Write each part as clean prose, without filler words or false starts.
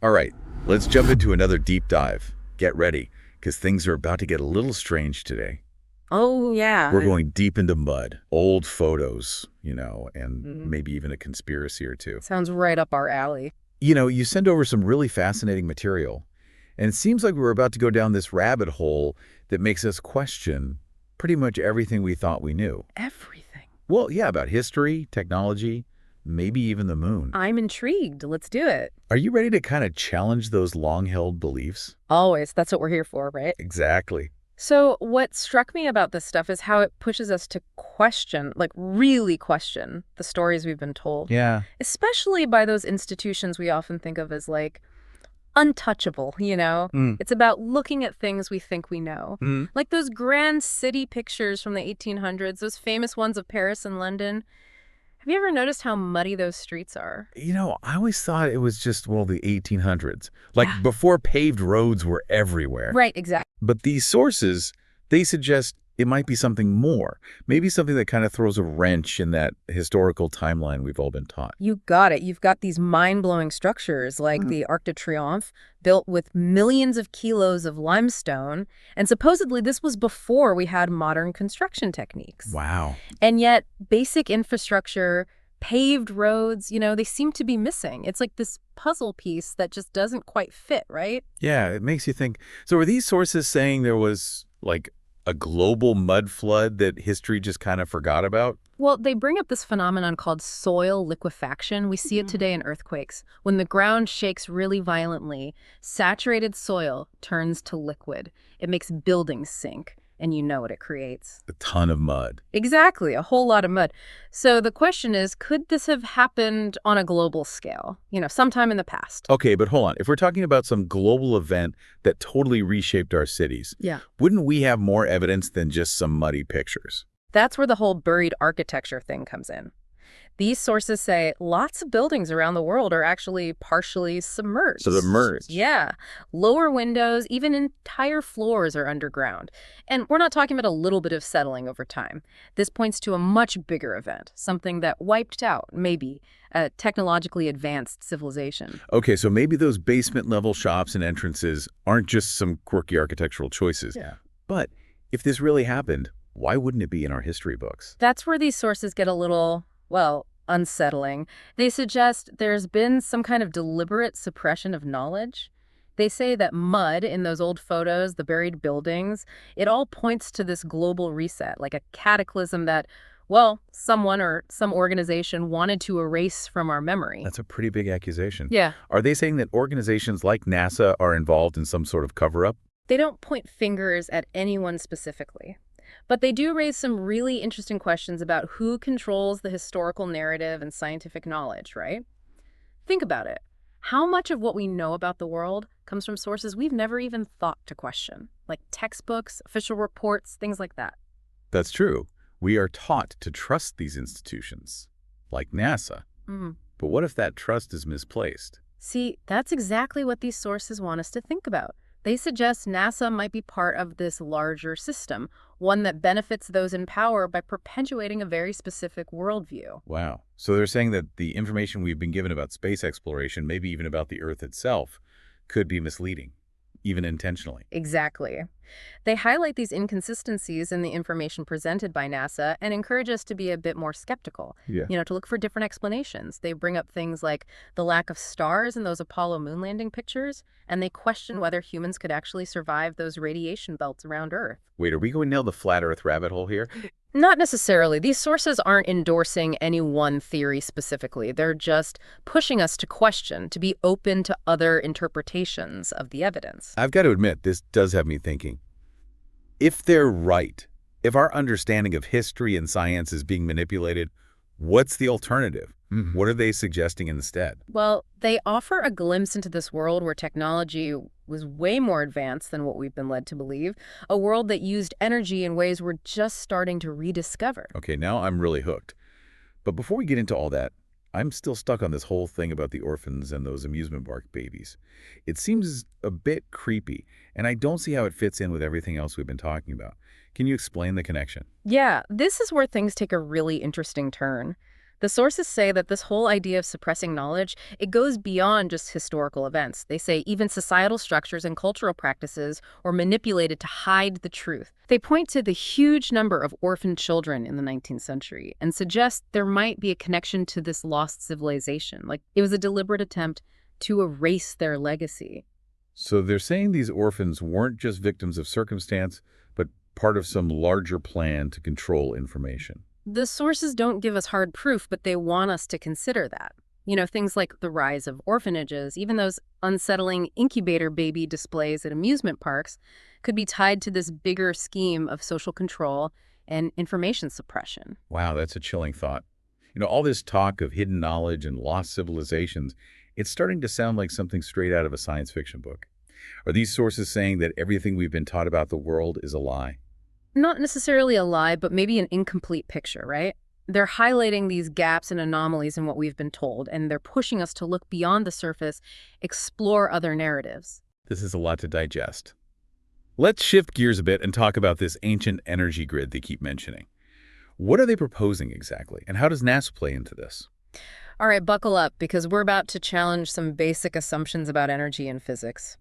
All right, let's jump into another deep dive. Get ready, because things are about to get a little strange today. Oh, We're yeah. going deep into mud, old photos, and Mhm. maybe even a conspiracy or two. Sounds right up our alley. You send over some really fascinating material, and it seems like we're about to go down this rabbit hole that makes us question pretty much everything we thought we knew. Everything. Well, yeah, about history, technology, maybe even the moon. I'm intrigued. Let's do it. Are you ready to kind of challenge those long-held beliefs? Always. That's what we're here for, right? Exactly. So, what struck me about this stuff is how it pushes us to question, like really question, the stories we've been told, Yeah. especially by those institutions we often think of as like untouchable. Mm. It's about looking at things we think we know. Mm. Like those grand city pictures from the 1800s, those famous ones of Paris and London. Have you ever noticed how muddy those streets are? I always thought it was just, well, the 1800s. Like Yeah. before paved roads were everywhere. Right, exactly. But these sources, they suggest it might be something more. Maybe something that kind of throws a wrench in that historical timeline we've all been taught. You got it. You've got these mind-blowing structures like the Arc de Triomphe, built with millions of kilos of limestone. And supposedly this was before we had modern construction techniques. Wow. And yet basic infrastructure, paved roads, they seem to be missing. It's like this puzzle piece that just doesn't quite fit, right? Yeah, it makes you think. So are these sources saying there was, like, a global mud flood that history just kind of forgot about? Well, they bring up this phenomenon called soil liquefaction. We see it today in earthquakes. When the ground shakes really violently, saturated soil turns to liquid. It makes buildings sink, and you know what it creates. A ton of mud. Exactly, a whole lot of mud. So the question is, could this have happened on a global scale, sometime in the past? Okay, but hold on. If we're talking about some global event that totally reshaped our cities, Yeah. wouldn't we have more evidence than just some muddy pictures? That's where the whole buried architecture thing comes in. These sources say lots of buildings around the world are actually partially submerged. Submerged. Yeah. Lower windows, even entire floors are underground. And we're not talking about a little bit of settling over time. This points to a much bigger event, something that wiped out, maybe, a technologically advanced civilization. Okay, so maybe those basement-level shops and entrances aren't just some quirky architectural choices. Yeah. But if this really happened, why wouldn't it be in our history books? That's where these sources get a little, well, unsettling. They suggest there's been some kind of deliberate suppression of knowledge. They say that mud in those old photos, the buried buildings, it all points to this global reset, like a cataclysm that, well, someone or some organization wanted to erase from our memory. That's a pretty big accusation. Yeah. Are they saying that organizations like NASA are involved in some sort of cover-up? They don't point fingers at anyone specifically. But they do raise some really interesting questions about who controls the historical narrative and scientific knowledge, right? Think about it. How much of what we know about the world comes from sources we've never even thought to question, like textbooks, official reports, things like that? That's true. We are taught to trust these institutions, like NASA. Mm. But what if that trust is misplaced? See, that's exactly what these sources want us to think about. They suggest NASA might be part of this larger system, one that benefits those in power by perpetuating a very specific worldview. Wow. So they're saying that the information we've been given about space exploration, maybe even about the Earth itself, could be misleading, even intentionally. Exactly. They highlight these inconsistencies in the information presented by NASA and encourage us to be a bit more skeptical, Yeah. to look for different explanations. They bring up things like the lack of stars in those Apollo moon landing pictures, and they question whether humans could actually survive those radiation belts around Earth. Wait, are we going down the flat Earth rabbit hole here? Not necessarily. These sources aren't endorsing any one theory specifically. They're just pushing us to question, to be open to other interpretations of the evidence. I've got to admit, this does have me thinking. If they're right, if our understanding of history and science is being manipulated, what's the alternative? What are they suggesting instead? Well, they offer a glimpse into this world where technology was way more advanced than what we've been led to believe, a world that used energy in ways we're just starting to rediscover. Okay, now I'm really hooked. But before we get into all that, I'm still stuck on this whole thing about the orphans and those amusement park babies. It seems a bit creepy, and I don't see how it fits in with everything else we've been talking about. Can you explain the connection? Yeah, this is where things take a really interesting turn. The sources say that this whole idea of suppressing knowledge, it goes beyond just historical events. They say even societal structures and cultural practices were manipulated to hide the truth. They point to the huge number of orphaned children in the 19th century and suggest there might be a connection to this lost civilization. Like it was a deliberate attempt to erase their legacy. So they're saying these orphans weren't just victims of circumstance, but part of some larger plan to control information. The sources don't give us hard proof, but they want us to consider that. Things like the rise of orphanages, even those unsettling incubator baby displays at amusement parks, could be tied to this bigger scheme of social control and information suppression. Wow, that's a chilling thought. All this talk of hidden knowledge and lost civilizations, it's starting to sound like something straight out of a science fiction book. Are these sources saying that everything we've been taught about the world is a lie? Not necessarily a lie, but maybe an incomplete picture, right? They're highlighting these gaps and anomalies in what we've been told, and they're pushing us to look beyond the surface, explore other narratives. This is a lot to digest. Let's shift gears a bit and talk about this ancient energy grid they keep mentioning. What are they proposing exactly, and how does NASA play into this? All right, buckle up, because we're about to challenge some basic assumptions about energy and physics.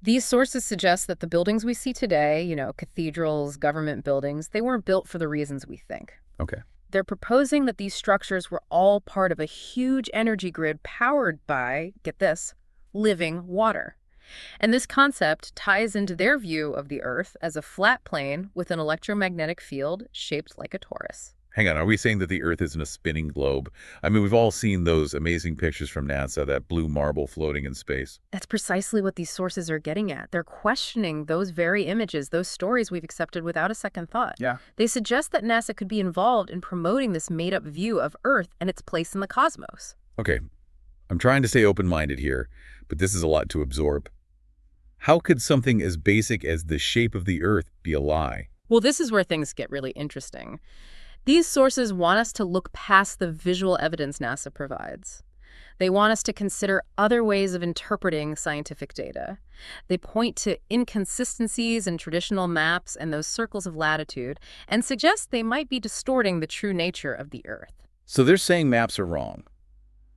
These sources suggest that the buildings we see today, cathedrals, government buildings, they weren't built for the reasons we think. Okay. They're proposing that these structures were all part of a huge energy grid powered by, get this, living water. And this concept ties into their view of the Earth as a flat plane with an electromagnetic field shaped like a torus. Hang on, are we saying that the Earth isn't a spinning globe? I mean, we've all seen those amazing pictures from NASA, that blue marble floating in space. That's precisely what these sources are getting at. They're questioning those very images, those stories we've accepted without a second thought. Yeah. They suggest that NASA could be involved in promoting this made-up view of Earth and its place in the cosmos. Okay, I'm trying to stay open-minded here, but this is a lot to absorb. How could something as basic as the shape of the Earth be a lie? Well, this is where things get really interesting. These sources want us to look past the visual evidence NASA provides. They want us to consider other ways of interpreting scientific data. They point to inconsistencies in traditional maps and those circles of latitude and suggest they might be distorting the true nature of the Earth. So they're saying maps are wrong,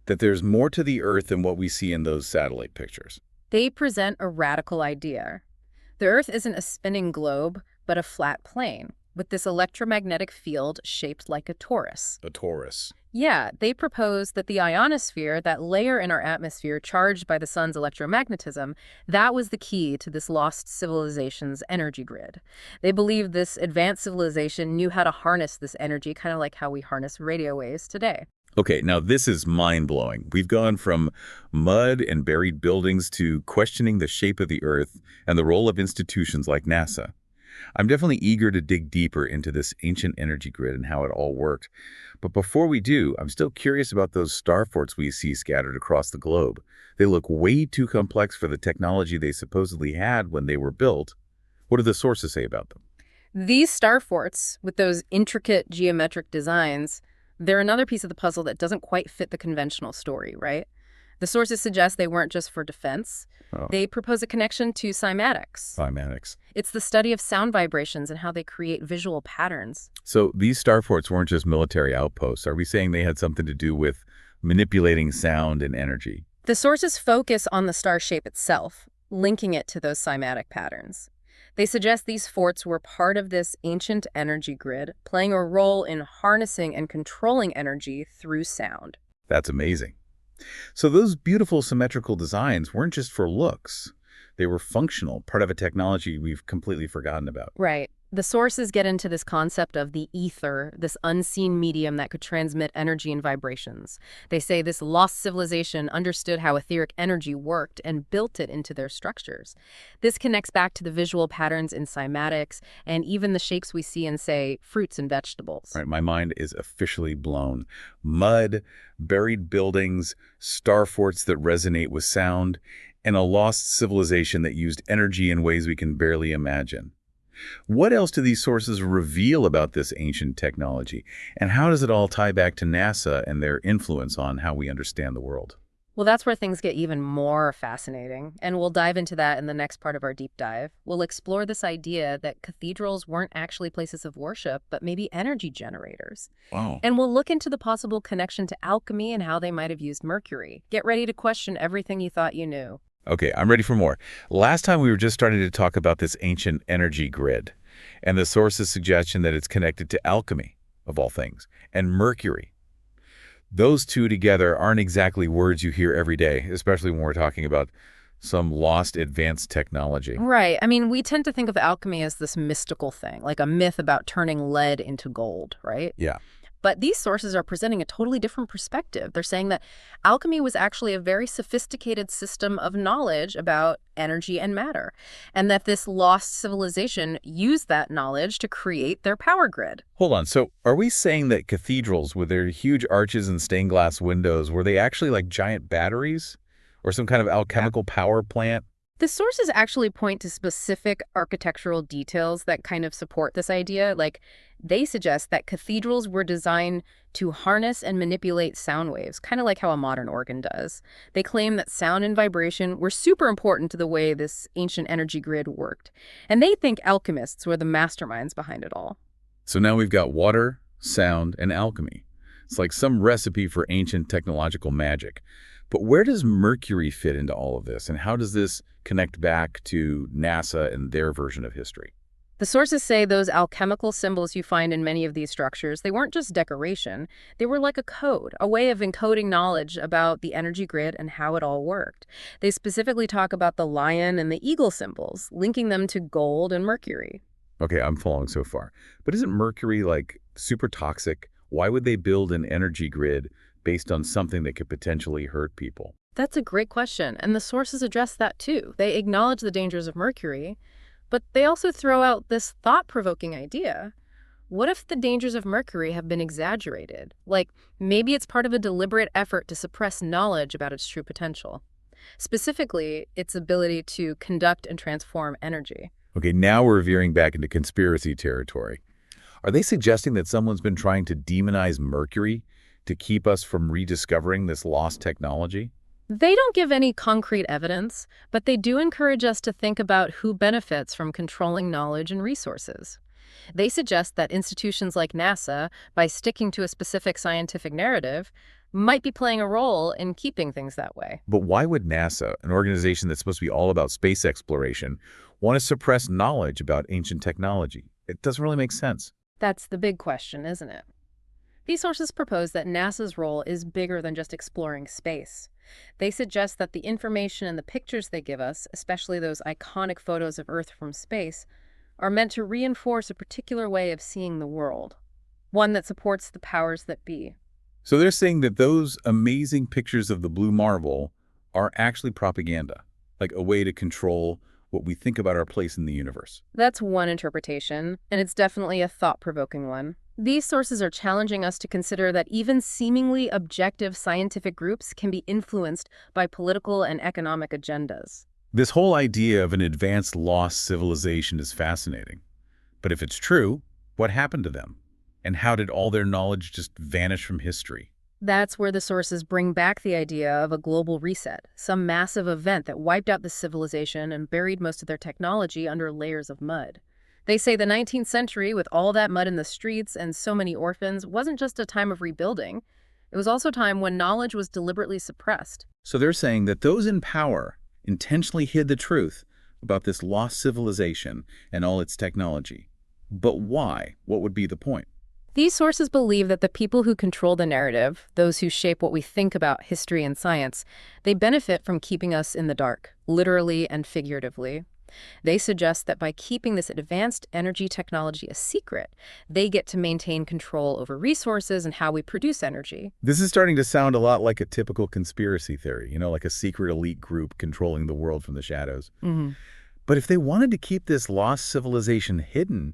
that there's more to the Earth than what we see in those satellite pictures. They present a radical idea. The Earth isn't a spinning globe, but a flat plane, with this electromagnetic field shaped like a torus. A torus. Yeah, they propose that the ionosphere, that layer in our atmosphere charged by the sun's electromagnetism, that was the key to this lost civilization's energy grid. They believe this advanced civilization knew how to harness this energy, kind of like how we harness radio waves today. Okay, now this is mind-blowing. We've gone from mud and buried buildings to questioning the shape of the Earth and the role of institutions like NASA. I'm definitely eager to dig deeper into this ancient energy grid and how it all worked. But before we do, I'm still curious about those star forts we see scattered across the globe. They look way too complex for the technology they supposedly had when they were built. What do the sources say about them? These star forts, with those intricate geometric designs, they're another piece of the puzzle that doesn't quite fit the conventional story, right? The sources suggest they weren't just for defense. Oh. They propose a connection to cymatics. Cymatics. It's the study of sound vibrations and how they create visual patterns. So these star forts weren't just military outposts. Are we saying they had something to do with manipulating sound and energy? The sources focus on the star shape itself, linking it to those cymatic patterns. They suggest these forts were part of this ancient energy grid, playing a role in harnessing and controlling energy through sound. That's amazing. So those beautiful symmetrical designs weren't just for looks. They were functional, part of a technology we've completely forgotten about. Right. The sources get into this concept of the ether, this unseen medium that could transmit energy and vibrations. They say this lost civilization understood how etheric energy worked and built it into their structures. This connects back to the visual patterns in cymatics and even the shapes we see in, say, fruits and vegetables. Right, my mind is officially blown. Mud, buried buildings, star forts that resonate with sound, and a lost civilization that used energy in ways we can barely imagine. What else do these sources reveal about this ancient technology? And how does it all tie back to NASA and their influence on how we understand the world? Well, that's where things get even more fascinating, and we'll dive into that in the next part of our deep dive. We'll explore this idea that cathedrals weren't actually places of worship, but maybe energy generators. Wow. And we'll look into the possible connection to alchemy and how they might have used mercury. Get ready to question everything you thought you knew. Okay, I'm ready for more. Last time we were just starting to talk about this ancient energy grid and the source's suggestion that it's connected to alchemy, of all things, and mercury. Those two together aren't exactly words you hear every day, especially when we're talking about some lost advanced technology. Right. I mean, we tend to think of alchemy as this mystical thing, like a myth about turning lead into gold, right? Yeah. But these sources are presenting a totally different perspective. They're saying that alchemy was actually a very sophisticated system of knowledge about energy and matter, and that this lost civilization used that knowledge to create their power grid. Hold on. So are we saying that cathedrals with their huge arches and stained glass windows, were they actually like giant batteries or some kind of alchemical power plant? The sources actually point to specific architectural details that kind of support this idea. Like, they suggest that cathedrals were designed to harness and manipulate sound waves, kind of like how a modern organ does. They claim that sound and vibration were super important to the way this ancient energy grid worked. And they think alchemists were the masterminds behind it all. So now we've got water, sound, and alchemy. It's like some recipe for ancient technological magic. But where does mercury fit into all of this, and how does this connect back to NASA and their version of history? The sources say those alchemical symbols you find in many of these structures, they weren't just decoration. They were like a code, a way of encoding knowledge about the energy grid and how it all worked. They specifically talk about the lion and the eagle symbols, linking them to gold and mercury. Okay, I'm following so far. But isn't mercury like super toxic? Why would they build an energy grid based on something that could potentially hurt people? That's a great question, and the sources address that too. They acknowledge the dangers of mercury, but they also throw out this thought-provoking idea. What if the dangers of mercury have been exaggerated? Like, maybe it's part of a deliberate effort to suppress knowledge about its true potential. Specifically, its ability to conduct and transform energy. Okay, now we're veering back into conspiracy territory. Are they suggesting that someone's been trying to demonize mercury to keep us from rediscovering this lost technology? They don't give any concrete evidence, but they do encourage us to think about who benefits from controlling knowledge and resources. They suggest that institutions like NASA, by sticking to a specific scientific narrative, might be playing a role in keeping things that way. But why would NASA, an organization that's supposed to be all about space exploration, want to suppress knowledge about ancient technology? It doesn't really make sense. That's the big question, isn't it? These sources propose that NASA's role is bigger than just exploring space. They suggest that the information and the pictures they give us, especially those iconic photos of Earth from space, are meant to reinforce a particular way of seeing the world, one that supports the powers that be. So they're saying that those amazing pictures of the blue marble are actually propaganda, like a way to control what we think about our place in the universe. That's one interpretation, and it's definitely a thought-provoking one. These sources are challenging us to consider that even seemingly objective scientific groups can be influenced by political and economic agendas. This whole idea of an advanced lost civilization is fascinating. But if it's true, what happened to them? And how did all their knowledge just vanish from history? That's where the sources bring back the idea of a global reset, some massive event that wiped out the civilization and buried most of their technology under layers of mud. They say the 19th century, with all that mud in the streets and so many orphans, wasn't just a time of rebuilding. It was also a time when knowledge was deliberately suppressed. So they're saying that those in power intentionally hid the truth about this lost civilization and all its technology. But why? What would be the point? These sources believe that the people who control the narrative, those who shape what we think about history and science, they benefit from keeping us in the dark, literally and figuratively. They suggest that by keeping this advanced energy technology a secret, they get to maintain control over resources and how we produce energy. This is starting to sound a lot like a typical conspiracy theory, like a secret elite group controlling the world from the shadows. Mhm. But if they wanted to keep this lost civilization hidden,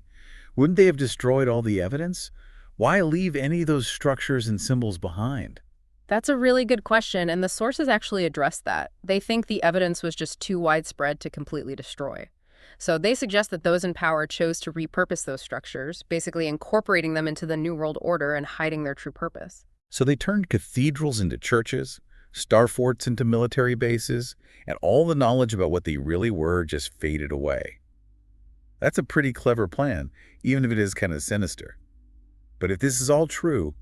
wouldn't they have destroyed all the evidence? Why leave any of those structures and symbols behind? That's a really good question, and the sources actually address that. They think the evidence was just too widespread to completely destroy. So they suggest that those in power chose to repurpose those structures, basically incorporating them into the New World Order and hiding their true purpose. So they turned cathedrals into churches, star forts into military bases, and all the knowledge about what they really were just faded away. That's a pretty clever plan, even if it is kind of sinister. But if this is all true,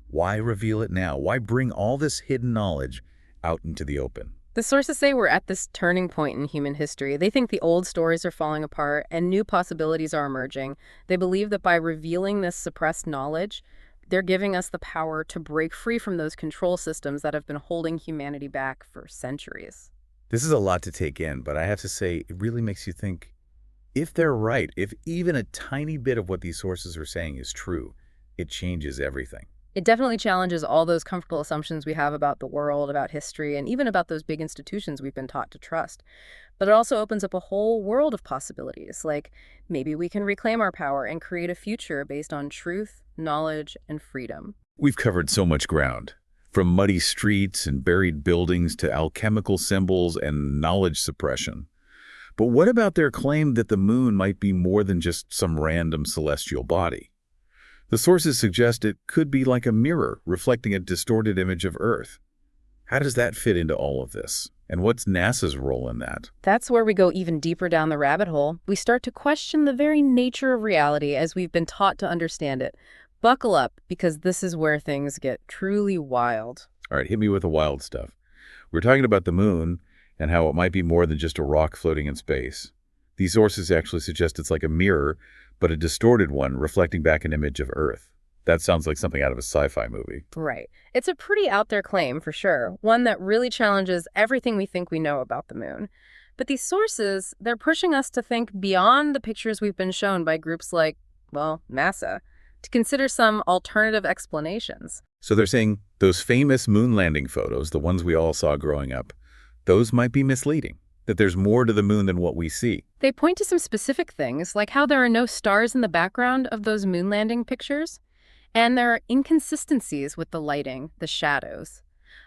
why reveal it now? Why bring all this hidden knowledge out into the open? The sources say we're at this turning point in human history. They think the old stories are falling apart and new possibilities are emerging. They believe that by revealing this suppressed knowledge, they're giving us the power to break free from those control systems that have been holding humanity back for centuries. This is a lot to take in, but I have to say, it really makes you think, if they're right, if even a tiny bit of what these sources are saying is true, it changes everything. It definitely challenges all those comfortable assumptions we have about the world, about history, and even about those big institutions we've been taught to trust. But it also opens up a whole world of possibilities, like maybe we can reclaim our power and create a future based on truth, knowledge, and freedom. We've covered so much ground, from muddy streets and buried buildings to alchemical symbols and knowledge suppression. But what about their claim that the moon might be more than just some random celestial body? The sources suggest it could be like a mirror reflecting a distorted image of Earth. How does that fit into all of this? And what's NASA's role in that? That's where we go even deeper down the rabbit hole. We start to question the very nature of reality as we've been taught to understand it. Buckle up, because this is where things get truly wild. All right, hit me with the wild stuff. We're talking about the moon and how it might be more than just a rock floating in space. These sources actually suggest it's like a mirror, but a distorted one reflecting back an image of Earth. That sounds like something out of a sci-fi movie. Right. It's a pretty out there claim, for sure, one that really challenges everything we think we know about the moon. But these sources, they're pushing us to think beyond the pictures we've been shown by groups like, well, NASA, to consider some alternative explanations. So they're saying those famous moon landing photos, the ones we all saw growing up, those might be misleading, that there's more to the moon than what we see. They point to some specific things, like how there are no stars in the background of those moon landing pictures, and there are inconsistencies with the lighting, the shadows.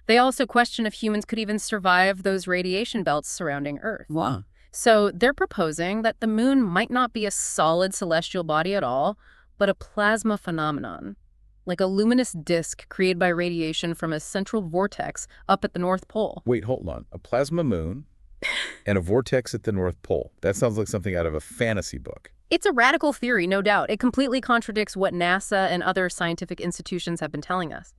They also question if humans could even survive those radiation belts surrounding Earth. Wow. So they're proposing that the moon might not be a solid celestial body at all, but a plasma phenomenon, like a luminous disk created by radiation from a central vortex up at the North Pole. Wait, hold on. A plasma moon and a vortex at the North Pole. That sounds like something out of a fantasy book. It's a radical theory, no doubt. It completely contradicts what NASA and other scientific institutions have been telling us.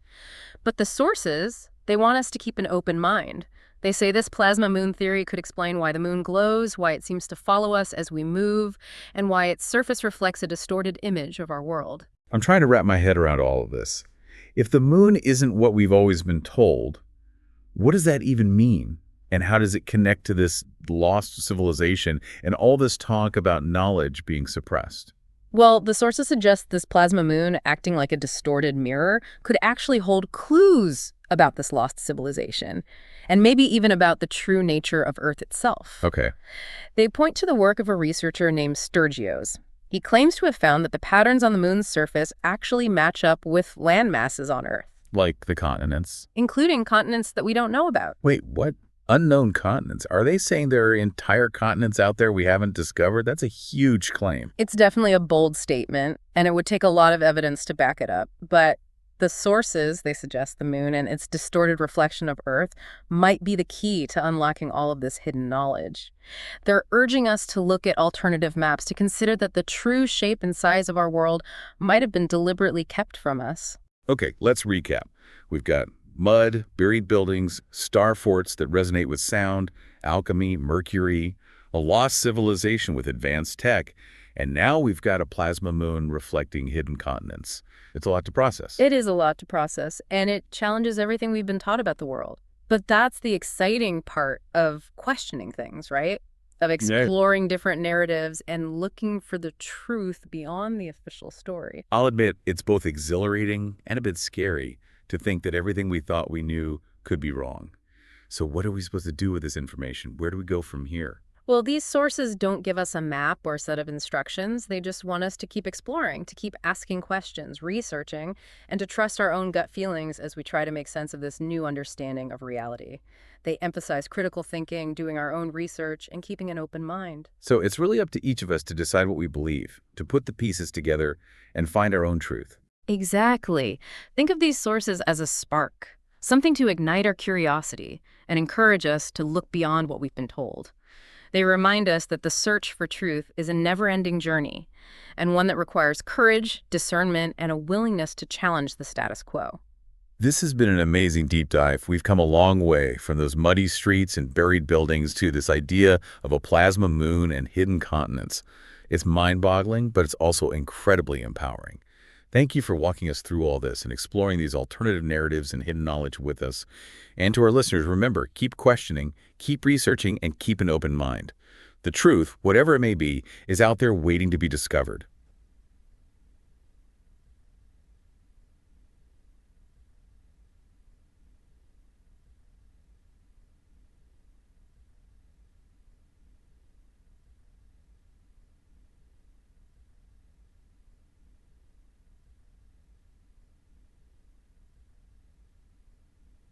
But the sources, they want us to keep an open mind. They say this plasma moon theory could explain why the moon glows, why it seems to follow us as we move, and why its surface reflects a distorted image of our world. I'm trying to wrap my head around all of this. If the moon isn't what we've always been told, what does that even mean? And how does it connect to this lost civilization and all this talk about knowledge being suppressed? Well, the sources suggest this plasma moon, acting like a distorted mirror, could actually hold clues about this lost civilization, and maybe even about the true nature of Earth itself. Okay. They point to the work of a researcher named Sturgios. He claims to have found that the patterns on the moon's surface actually match up with land masses on Earth, Like the continents. including continents that we don't know about. Wait, what? Unknown continents? Are they saying there are entire continents out there we haven't discovered? That's a huge claim. It's definitely a bold statement, and it would take a lot of evidence to back it up. But the sources, they suggest the moon and its distorted reflection of Earth, might be the key to unlocking all of this hidden knowledge. They're urging us to look at alternative maps, to consider that the true shape and size of our world might have been deliberately kept from us. Okay, let's recap. We've got mud, buried buildings, star forts that resonate with sound, alchemy, mercury, a lost civilization with advanced tech, and now we've got a plasma moon reflecting hidden continents. It's a lot to process. It is a lot to process, and it challenges everything we've been taught about the world. But that's the exciting part of questioning things, right? Of exploring different narratives and looking for the truth beyond the official story. I'll admit, it's both exhilarating and a bit scary to think that everything we thought we knew could be wrong. So what are we supposed to do with this information? Where do we go from here? Well, these sources don't give us a map or a set of instructions. They just want us to keep exploring, to keep asking questions, researching, and to trust our own gut feelings as we try to make sense of this new understanding of reality. They emphasize critical thinking, doing our own research, and keeping an open mind. So it's really up to each of us to decide what we believe, to put the pieces together and find our own truth. Exactly. Think of these sources as a spark something to ignite our curiosity and encourage us to look beyond what we've been told. They remind us that the search for truth is a never-ending journey, and one that requires courage, discernment, and a willingness to challenge the status quo. This has been an amazing deep dive. We've come a long way from those muddy streets and buried buildings to this idea of a plasma moon and hidden continents. It's mind-boggling, but it's also incredibly empowering. Thank you for walking us through all this and exploring these alternative narratives and hidden knowledge with us. And to our listeners, remember, keep questioning, keep researching, and keep an open mind. The truth, whatever it may be, is out there waiting to be discovered.